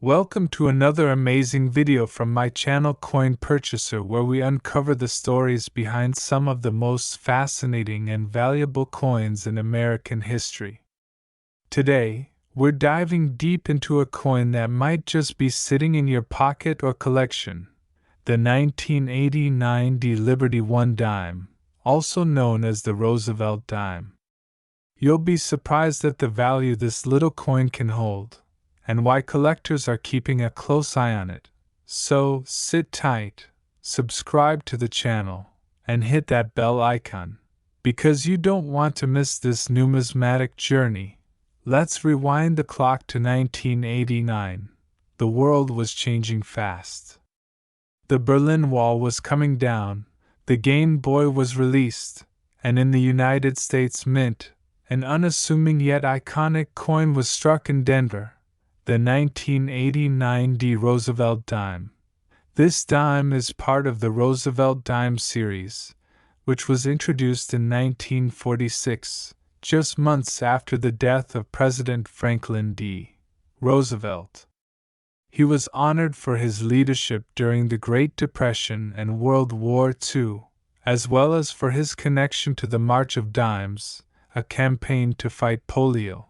Welcome to another amazing video from my channel Coin Purchaser, where we uncover the stories behind some of the most fascinating and valuable coins in American history. Today, we're diving deep into a coin that might just be sitting in your pocket or collection, the 1989 D Liberty 1 dime, also known as the Roosevelt dime. You'll be surprised at the value this little coin can hold, and why collectors are keeping a close eye on it. So, sit tight, subscribe to the channel, and hit that bell icon, because you don't want to miss this numismatic journey. Let's rewind the clock to 1989. The world was changing fast. The Berlin Wall was coming down, the Game Boy was released, and in the United States Mint, an unassuming yet iconic coin was struck in Denver, the 1989 D Roosevelt dime. This dime is part of the Roosevelt dime series, which was introduced in 1946, just months after the death of President Franklin D. Roosevelt. He was honored for his leadership during the Great Depression and World War II, as well as for his connection to the March of Dimes, a campaign to fight polio.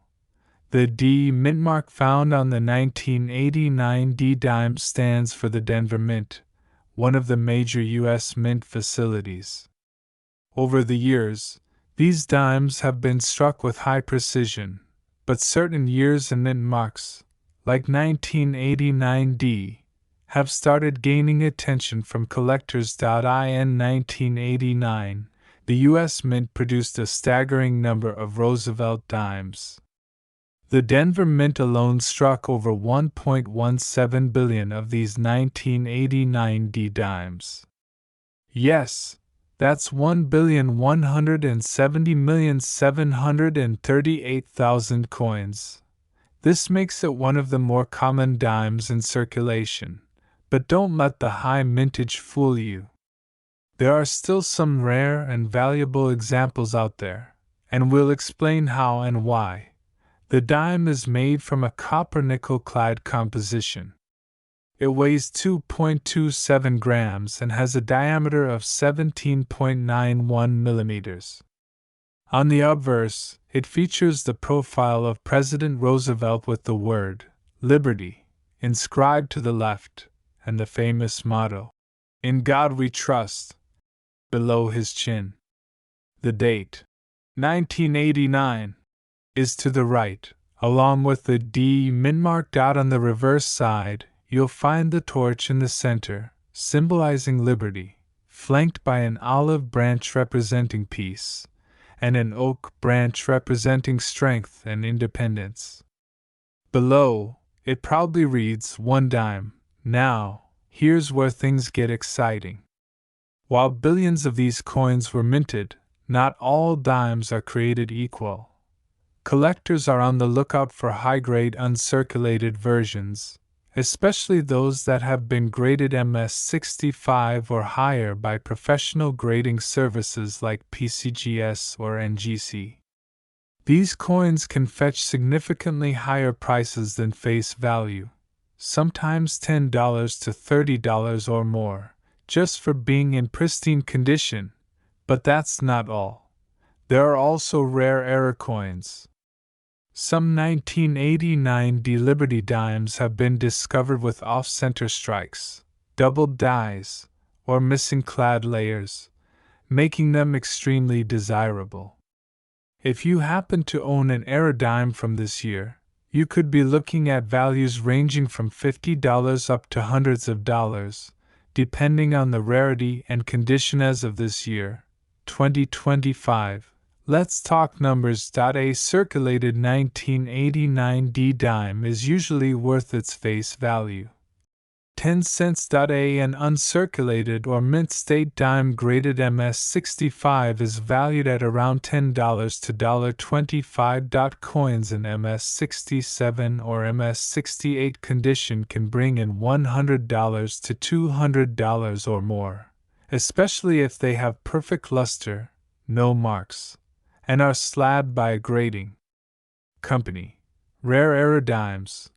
The D mint mark found on the 1989 D dime stands for the Denver Mint, one of the major U.S. mint facilities. Over the years, these dimes have been struck with high precision, but certain years and mint marks, like 1989 D, have started gaining attention from collectors. In 1989, the U.S. Mint produced a staggering number of Roosevelt dimes. The Denver Mint alone struck over 1.17 billion of these 1989 D dimes. Yes, that's 1,170,738,000 coins. This makes it one of the more common dimes in circulation, but don't let the high mintage fool you. There are still some rare and valuable examples out there, and we'll explain how and why. The dime is made from a copper-nickel clad composition. It weighs 2.27 grams and has a diameter of 17.91 millimeters. On the obverse, it features the profile of President Roosevelt with the word Liberty inscribed to the left, and the famous motto, "In God We Trust," below his chin. The date, 1989, is to the right. Along with the D mint marked out on the reverse side, you'll find the torch in the center, symbolizing liberty, flanked by an olive branch representing peace, and an oak branch representing strength and independence. Below, it proudly reads 1 dime. Now, here's where things get exciting. While billions of these coins were minted, not all dimes are created equal. Collectors are on the lookout for high-grade uncirculated versions, especially those that have been graded MS65 or higher by professional grading services like PCGS or NGC. These coins can fetch significantly higher prices than face value, sometimes $10 to $30 or more, just for being in pristine condition. But that's not all. There are also rare error coins. Some 1989 D Liberty dimes have been discovered with off-center strikes, doubled dies, or missing clad layers, making them extremely desirable. If you happen to own an error dime from this year, you could be looking at values ranging from $50 up to hundreds of dollars, depending on the rarity and condition. As of this year, 2025, let's talk numbers. A circulated 1989 D dime is usually worth its face value. 10 cents. An uncirculated or mint state dime graded MS65 is valued at around $10 to $25. Coins in MS67 or MS68 condition can bring in $100 to $200 or more, especially if they have perfect luster, no marks, and are slabbed by a grading company. Rare error dimes,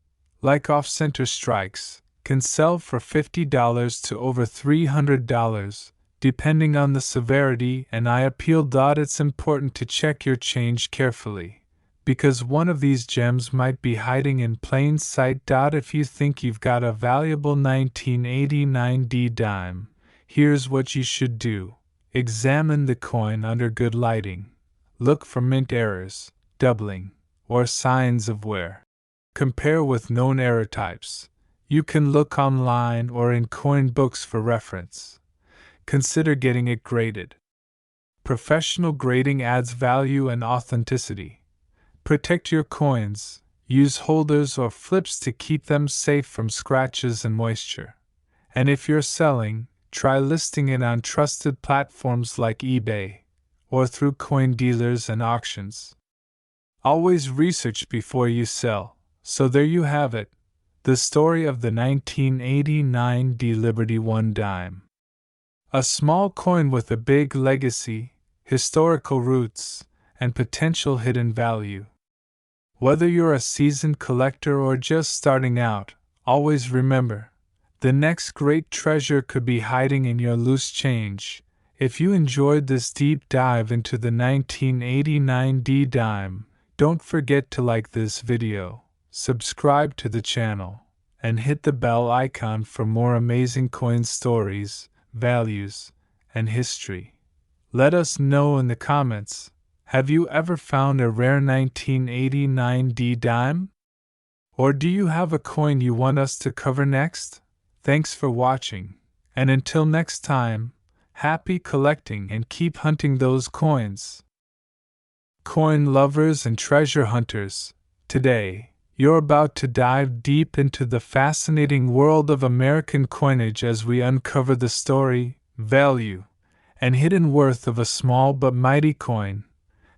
like off-center strikes, can sell for $50 to over $300, depending on the severity, and I appeal. It's important to check your change carefully, because one of these gems might be hiding in plain sight. If you think you've got a valuable 1989 D dime, here's what you should do. Examine the coin under good lighting. Look for mint errors, doubling, or signs of wear. Compare with known error types. You can look online or in coin books for reference. Consider getting it graded. Professional grading adds value and authenticity. Protect your coins. Use holders or flips to keep them safe from scratches and moisture. And if you're selling, try listing it on trusted platforms like eBay or through coin dealers and auctions. Always research before you sell. So there you have it, the story of the 1989 D Liberty 1 dime. A small coin with a big legacy, historical roots, and potential hidden value. Whether you're a seasoned collector or just starting out, always remember, the next great treasure could be hiding in your loose change. If you enjoyed this deep dive into the 1989 D dime, don't forget to like this video, subscribe to the channel, and hit the bell icon for more amazing coin stories, values, and history. Let us know in the comments, have you ever found a rare 1989 D dime? Or do you have a coin you want us to cover next? Thanks for watching, and until next time, happy collecting and keep hunting those coins. Coin lovers and treasure hunters, today, you're about to dive deep into the fascinating world of American coinage as we uncover the story, value, and hidden worth of a small but mighty coin,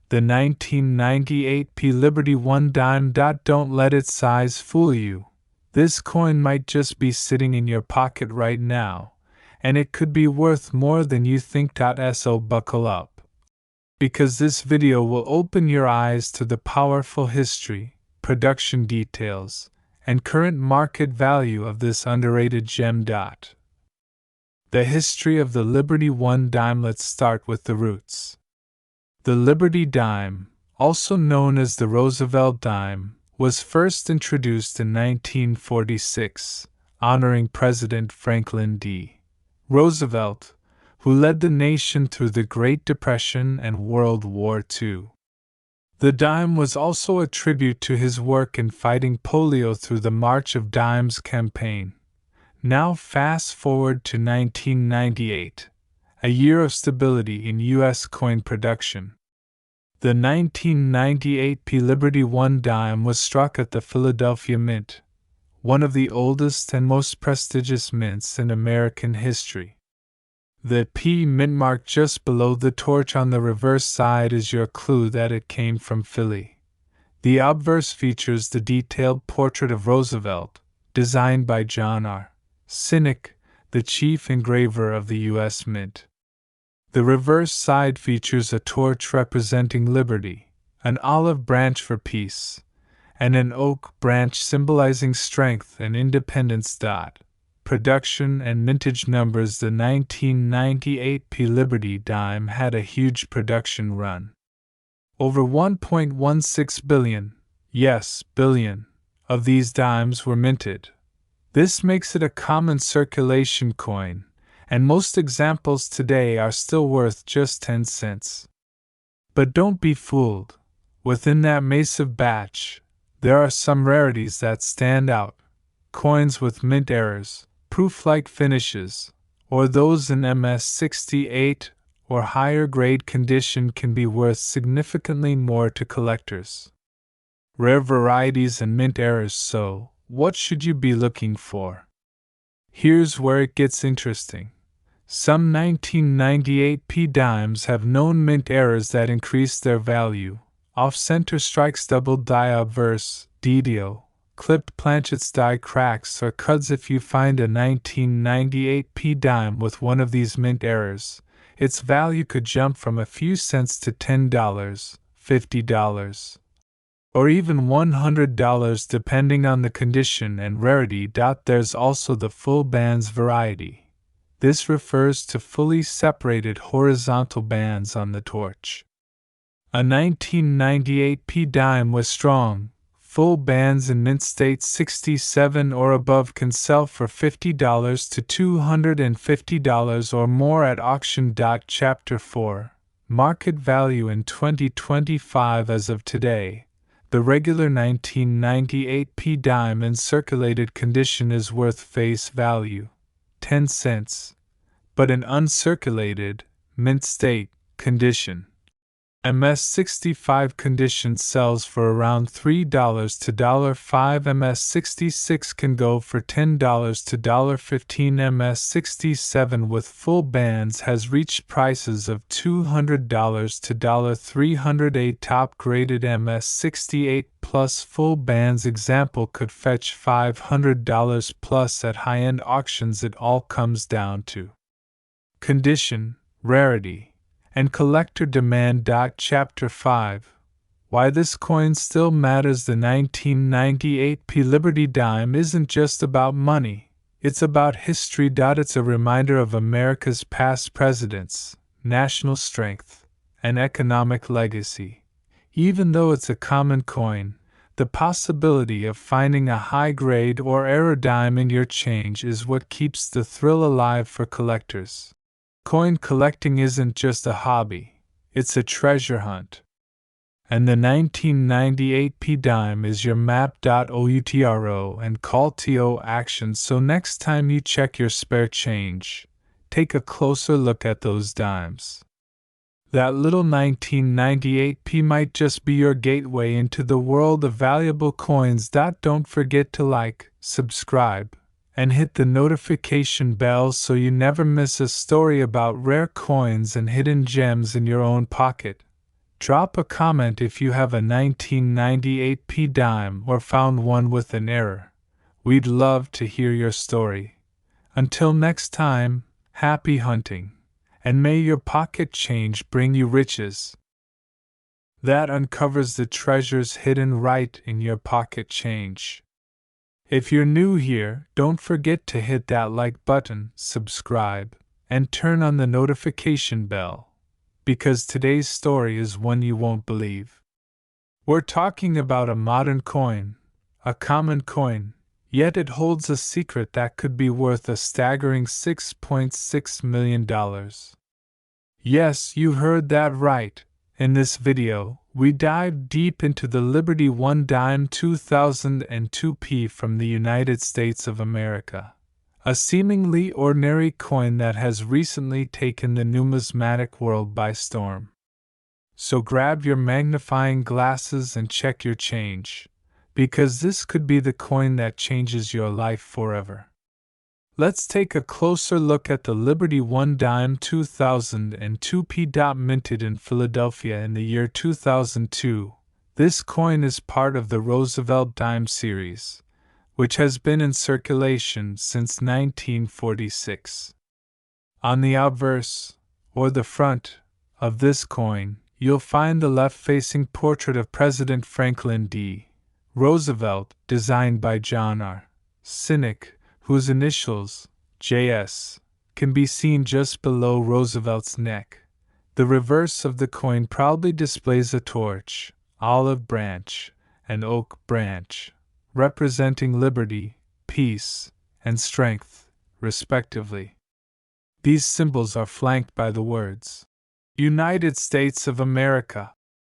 the 1998 P Liberty 1 dime. Don't let its size fool you. This coin might just be sitting in your pocket right now, and it could be worth more than you think. So buckle up, because this video will open your eyes to the powerful history, production details, and current market value of this underrated gem. The history of the Liberty 1 dime. Let's start with the roots. The Liberty dime, also known as the Roosevelt dime, was first introduced in 1946, honoring President Franklin D. Roosevelt, who led the nation through the Great Depression and World War II. The dime was also a tribute to his work in fighting polio through the March of Dimes campaign. Now fast forward to 1998, a year of stability in U.S. coin production. The 1998 P Liberty 1 dime was struck at the Philadelphia Mint, one of the oldest and most prestigious mints in American history. The P mint mark just below the torch on the reverse side is your clue that it came from Philly. The obverse features the detailed portrait of Roosevelt, designed by John R. Sinek, the chief engraver of the U.S. Mint. The reverse side features a torch representing liberty, an olive branch for peace, and an oak branch symbolizing strength and independence. Production and mintage numbers. The 1998 P Liberty dime had a huge production run. Over 1.16 billion, yes, billion, of these dimes were minted. This makes it a common circulation coin, and most examples today are still worth just 10 cents. But don't be fooled. Within that massive batch, there are some rarities that stand out. Coins with mint errors, proof-like finishes, or those in MS-68 or higher grade condition can be worth significantly more to collectors. Rare varieties and mint errors. So, what should you be looking for? Here's where it gets interesting. Some 1998 P dimes have known mint errors that increase their value. Off-center strikes, double die obverse, DDO, clipped planchets, die cracks, or cuts. If you find a 1998 P dime with one of these mint errors, its value could jump from a few cents to $10, $50, or even $100 depending on the condition and rarity. There's also the full bands variety. This refers to fully separated horizontal bands on the torch. A 1998 P dime with strong, full bands in mint state 67 or above can sell for $50 to $250 or more at auction. Chapter 4. Market value in 2025. As of today, the regular 1998 P dime in circulated condition is worth face value 10 cents, but in uncirculated, mint state condition, MS65 condition sells for around $3 to $5. MS66 can go for $10 to $15. MS67 with full bands has reached prices of $200 to $300. Top graded MS68 plus full bands example could fetch $500 plus at high-end auctions. It all comes down to condition, rarity, and collector demand. Chapter 5. Why this coin still matters. The 1998 P Liberty dime isn't just about money, it's about history. It's a reminder of America's past presidents, national strength, and economic legacy. Even though it's a common coin, the possibility of finding a high-grade or error dime in your change is what keeps the thrill alive for collectors. Coin collecting isn't just a hobby, it's a treasure hunt. And the 1998 P dime is your map. OUTRO and call to action. So next time you check your spare change, take a closer look at those dimes. That little 1998 P might just be your gateway into the world of valuable coins. Don't forget to like, subscribe, and hit the notification bell so you never miss a story about rare coins and hidden gems in your own pocket. Drop a comment if you have a 1998 P dime or found one with an error. We'd love to hear your story. Until next time, happy hunting, and may your pocket change bring you riches. That uncovers the treasures hidden right in your pocket change. If you're new here, don't forget to hit that like button, subscribe, and turn on the notification bell, because today's story is one you won't believe. We're talking about a modern coin, a common coin, yet it holds a secret that could be worth a staggering $6.6 million. Yes, you heard that right. In this video, we dive deep into the Liberty 1 dime 2002 P from the United States of America, a seemingly ordinary coin that has recently taken the numismatic world by storm. So grab your magnifying glasses and check your change, because this could be the coin that changes your life forever. Let's take a closer look at the Liberty 1 dime 2002 P. Minted in Philadelphia in the year 2002, this coin is part of the Roosevelt dime series, which has been in circulation since 1946. On the obverse, or the front, of this coin, you'll find the left-facing portrait of President Franklin D. Roosevelt, designed by John R. Sinek, whose initials, JS, can be seen just below Roosevelt's neck. The reverse of the coin proudly displays a torch, olive branch, and oak branch, representing liberty, peace, and strength, respectively. These symbols are flanked by the words, United States of America,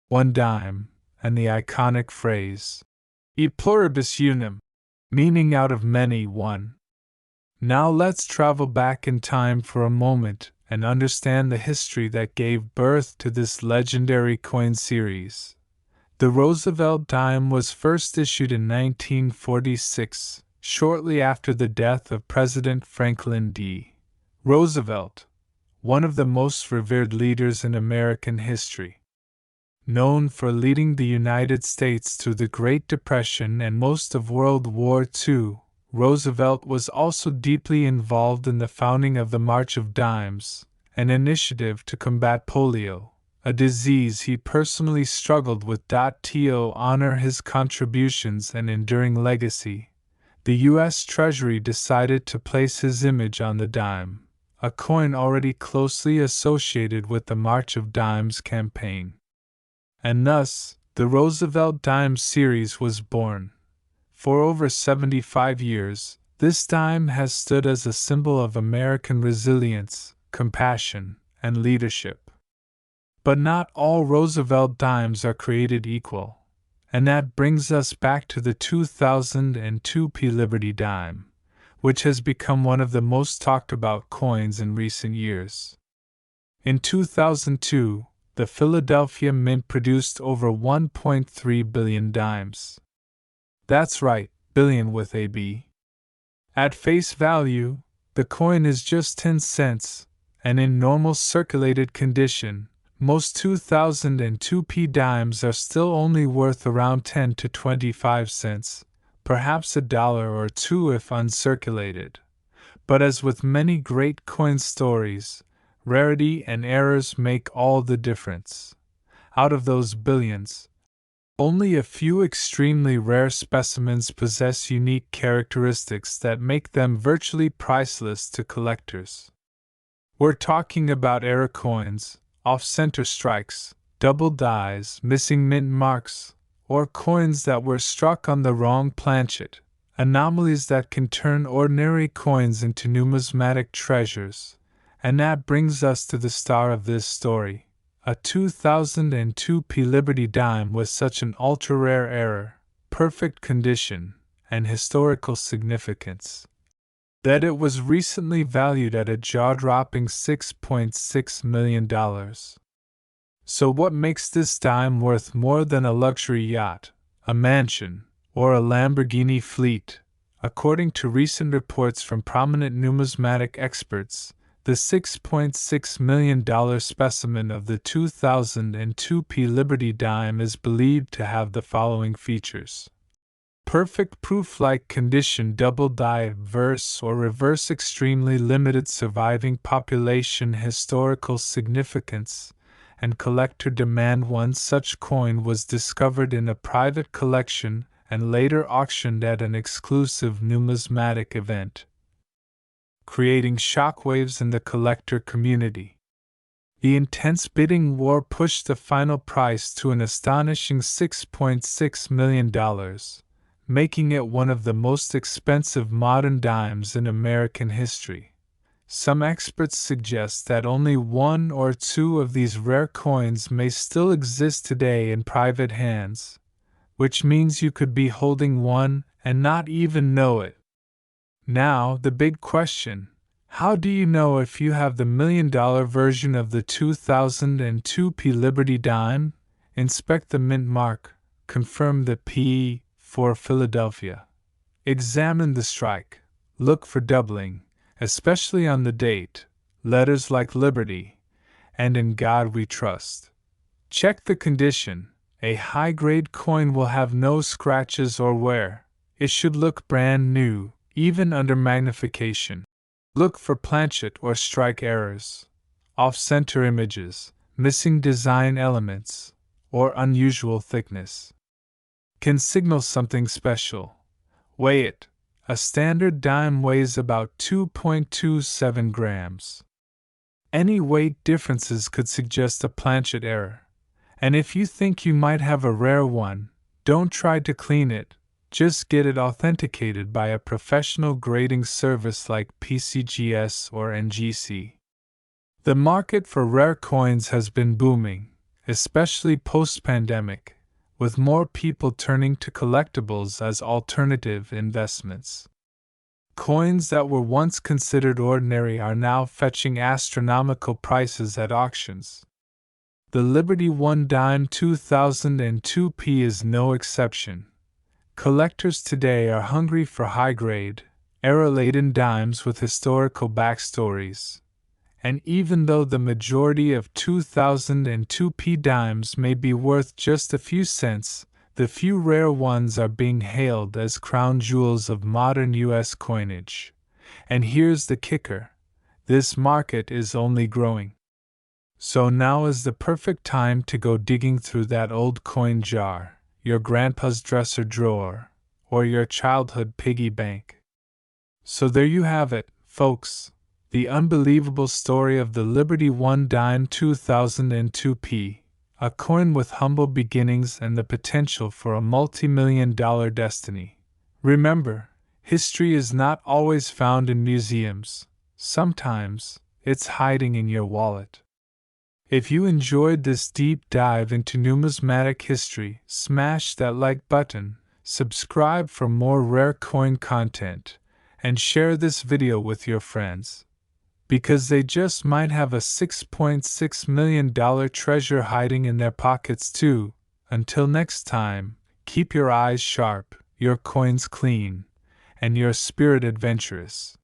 1 dime, and the iconic phrase, E pluribus unum, meaning out of many one. Now let's travel back in time for a moment and understand the history that gave birth to this legendary coin series. The Roosevelt dime was first issued in 1946, shortly after the death of President Franklin D. Roosevelt, one of the most revered leaders in American history. Known for leading the United States through the Great Depression and most of World War II, Roosevelt was also deeply involved in the founding of the March of Dimes, an initiative to combat polio, a disease he personally struggled with. To honor his contributions and enduring legacy, the U.S. Treasury decided to place his image on the dime, a coin already closely associated with the March of Dimes campaign. And thus, the Roosevelt Dime series was born. For over 75 years, this dime has stood as a symbol of American resilience, compassion, and leadership. But not all Roosevelt dimes are created equal, and that brings us back to the 2002 P Liberty dime, which has become one of the most talked about coins in recent years. In 2002, the Philadelphia Mint produced over 1.3 billion dimes. That's right, billion with a B. At face value, the coin is just 10 cents, and in normal circulated condition, most 2002 P dimes are still only worth around 10 to 25 cents, perhaps $1 or $2 if uncirculated. But as with many great coin stories, rarity and errors make all the difference. Out of those billions, only a few extremely rare specimens possess unique characteristics that make them virtually priceless to collectors. We're talking about error coins, off-center strikes, double dies, missing mint marks, or coins that were struck on the wrong planchet, anomalies that can turn ordinary coins into numismatic treasures. And that brings us to the star of this story, a 2002 P Liberty dime with such an ultra-rare error, perfect condition, and historical significance, that it was recently valued at a jaw-dropping $6.6 million. So what makes this dime worth more than a luxury yacht, a mansion, or a Lamborghini fleet? According to recent reports from prominent numismatic experts, the $6.6 million specimen of the 2002 P Liberty dime is believed to have the following features: perfect proof-like condition, double die, verse or reverse, extremely limited surviving population, historical significance, and collector demand. One such coin was discovered in a private collection and later auctioned at an exclusive numismatic event, creating shockwaves in the collector community. The intense bidding war pushed the final price to an astonishing $6.6 million, making it one of the most expensive modern dimes in American history. Some experts suggest that only one or two of these rare coins may still exist today in private hands, which means you could be holding one and not even know it. Now, the big question: how do you know if you have the $1 million version of the 2002 P Liberty dime? Inspect the mint mark, confirm the P for Philadelphia. Examine the strike, look for doubling, especially on the date, letters like Liberty, and In God We Trust. Check the condition. A high-grade coin will have no scratches or wear. It should look brand new, even under magnification. Look for planchet or strike errors, off-center images, missing design elements, or unusual thickness. Can signal something special. Weigh it. A standard dime weighs about 2.27 grams. Any weight differences could suggest a planchet error. And if you think you might have a rare one, don't try to clean it. Just get it authenticated by a professional grading service like PCGS or NGC. The market for rare coins has been booming, especially post-pandemic, with more people turning to collectibles as alternative investments. Coins that were once considered ordinary are now fetching astronomical prices at auctions. The Liberty 1 dime 2002 P is no exception. Collectors today are hungry for high-grade, error-laden dimes with historical backstories. And even though the majority of 2002 P dimes may be worth just a few cents, the few rare ones are being hailed as crown jewels of modern U.S. coinage. And here's the kicker: this market is only growing. So now is the perfect time to go digging through that old coin jar, your grandpa's dresser drawer, or your childhood piggy bank. So there you have it, folks, the unbelievable story of the Liberty 1 dime 2002p, a coin with humble beginnings and the potential for a multi-million-dollar destiny. Remember, history is not always found in museums. Sometimes, it's hiding in your wallet. If you enjoyed this deep dive into numismatic history, smash that like button, subscribe for more rare coin content, and share this video with your friends. Because they just might have a $6.6 million treasure hiding in their pockets too. Until next time, keep your eyes sharp, your coins clean, and your spirit adventurous.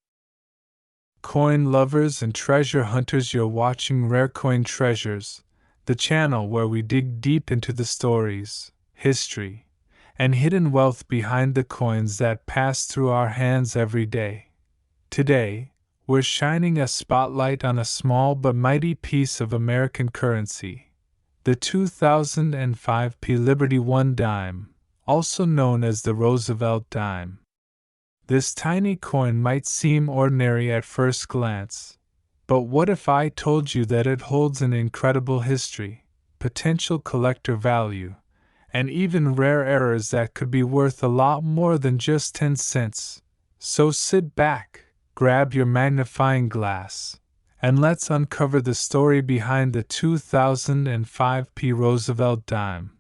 Coin lovers and treasure hunters, you're watching Rare Coin Treasures, the channel where we dig deep into the stories, history, and hidden wealth behind the coins that pass through our hands every day. Today, we're shining a spotlight on a small but mighty piece of American currency, the 2005p Liberty 1 dime, also known as the Roosevelt dime. This tiny coin might seem ordinary at first glance, but what if I told you that it holds an incredible history, potential collector value, and even rare errors that could be worth a lot more than just 10 cents? So sit back, grab your magnifying glass, and let's uncover the story behind the 2005p Roosevelt dime.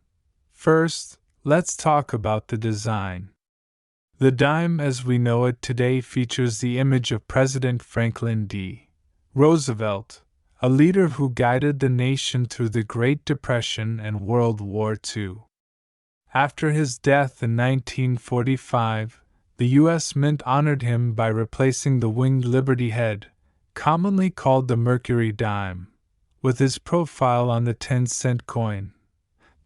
First, let's talk about the design. The dime as we know it today features the image of President Franklin D. Roosevelt, a leader who guided the nation through the Great Depression and World War II. After his death in 1945, the U.S. Mint honored him by replacing the winged Liberty head, commonly called the Mercury dime, with his profile on the 10-cent coin.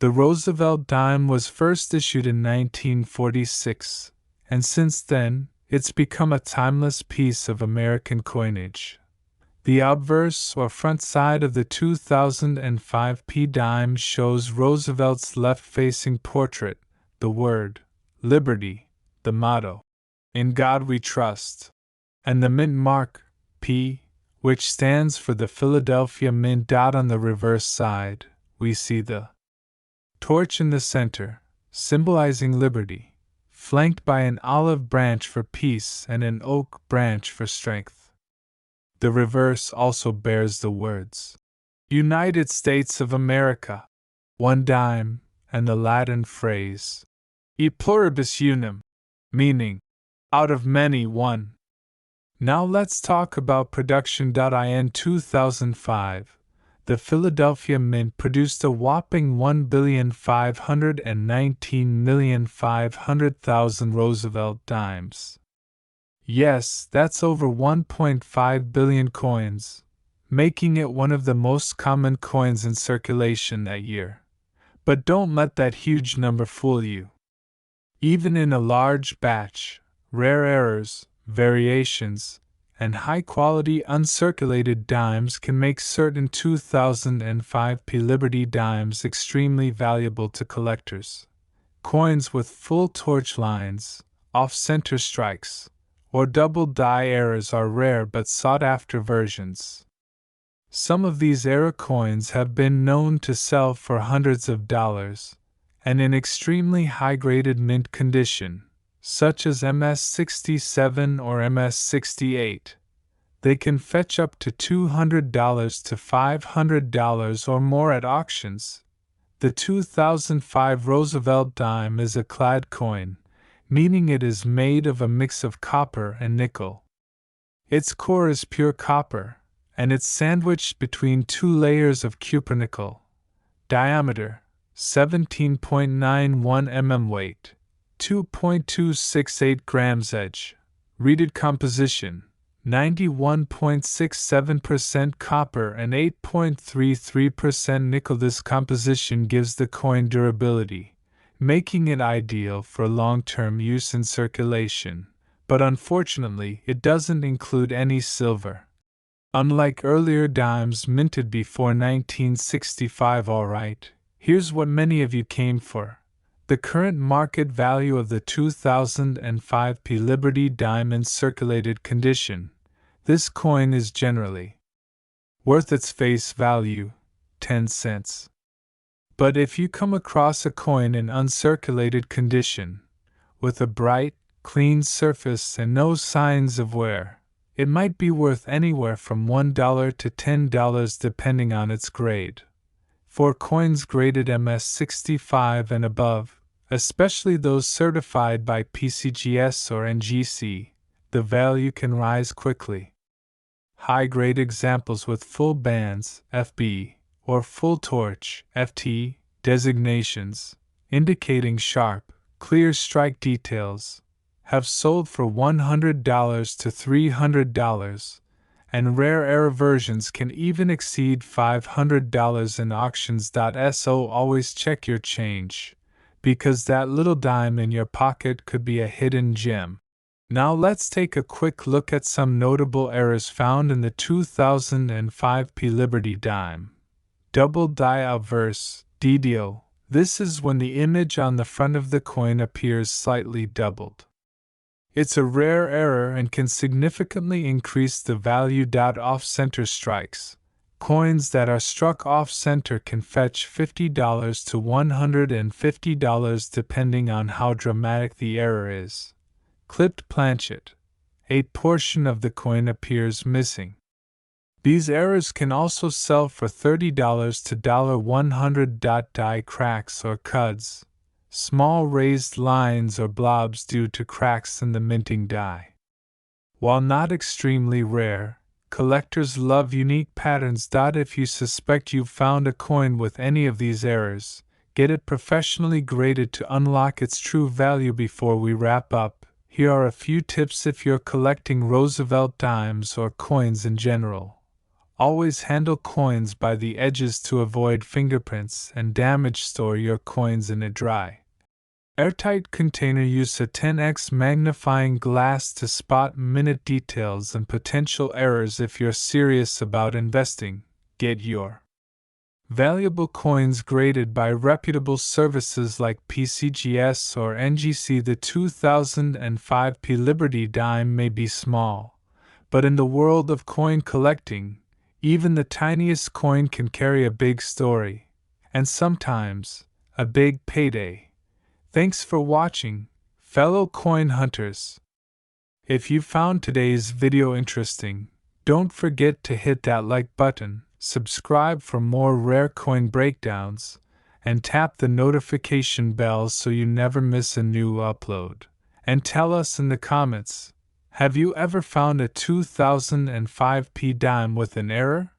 The Roosevelt dime was first issued in 1946, and since then, it's become a timeless piece of American coinage. The obverse or front side of the 2005p dime shows Roosevelt's left-facing portrait, the word, Liberty, the motto, "In God We Trust," and the mint mark, P, which stands for the Philadelphia Mint. On the reverse side, we see the torch in the center, symbolizing liberty, flanked by an olive branch for peace and an oak branch for strength. The reverse also bears the words, United States of America, 1 dime, and the Latin phrase, E pluribus unum, meaning, out of many one. Now let's talk about production. In 2005, the Philadelphia Mint produced a whopping 1,519,500,000 Roosevelt dimes. Yes, that's over 1.5 billion coins, making it one of the most common coins in circulation that year. But don't let that huge number fool you. Even in a large batch, rare errors, variations, and high-quality uncirculated dimes can make certain 2005p Liberty dimes extremely valuable to collectors. Coins with full torch lines, off-center strikes, or double die errors are rare but sought-after versions. Some of these error coins have been known to sell for hundreds of dollars, and in extremely high-graded mint condition, such as MS-67 or MS-68, they can fetch up to $200 to $500 or more at auctions. The 2005 Roosevelt dime is a clad coin, meaning it is made of a mix of copper and nickel. Its core is pure copper, and it's sandwiched between 2 layers of cupronickel. Diameter, 17.91 mm. Weight, 2.268 grams. Edge, reeded composition, 91.67% copper and 8.33% nickel. This composition gives the coin durability, making it ideal for long-term use in circulation, but unfortunately it doesn't include any silver. Unlike earlier dimes minted before 1965, alright, here's what many of you came for. The current market value of the 2005 P Liberty dime in circulated condition. This coin is generally worth its face value, 10 cents. But if you come across a coin in uncirculated condition, with a bright, clean surface and no signs of wear, it might be worth anywhere from $1 to $10 depending on its grade. For coins graded MS65 and above, especially those certified by PCGS or NGC, the value can rise quickly. High-grade examples with full bands, FB, or full torch, FT, designations, indicating sharp, clear strike details, have sold for $100 to $300, and rare error versions can even exceed $500 in auctions. So always check your change, because that little dime in your pocket could be a hidden gem. Now let's take a quick look at some notable errors found in the 2005 P Liberty dime. Double die obverse, DDO. This is when the image on the front of the coin appears slightly doubled. It's a rare error and can significantly increase the value. Off-center strikes. Coins that are struck off-center can fetch $50 to $150 depending on how dramatic the error is. Clipped planchet. A portion of the coin appears missing. These errors can also sell for $30 to $100. Die cracks or cuds. Small raised lines or blobs due to cracks in the minting die. While not extremely rare, collectors love unique patterns. If you suspect you've found a coin with any of these errors, get it professionally graded to unlock its true value. Before we wrap up, here are a few tips if you're collecting Roosevelt dimes or coins in general. Always handle coins by the edges to avoid fingerprints and damage. Store your coins in a dry, airtight container. Use a 10x magnifying glass to spot minute details and potential errors. If you're serious about investing, get your valuable coins graded by reputable services like PCGS or NGC. The 2005 P Liberty dime may be small, but in the world of coin collecting, even the tiniest coin can carry a big story, and sometimes a big payday. Thanks for watching, fellow coin hunters. If you found today's video interesting, don't forget to hit that like button, subscribe for more rare coin breakdowns, and tap the notification bell so you never miss a new upload. And tell us in the comments, have you ever found a 2005 P dime with an error?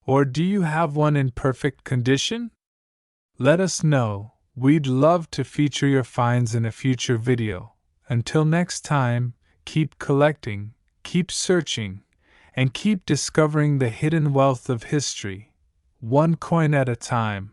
Or do you have one in perfect condition? Let us know. We'd love to feature your finds in a future video. Until next time, keep collecting, keep searching, and keep discovering the hidden wealth of history, one coin at a time.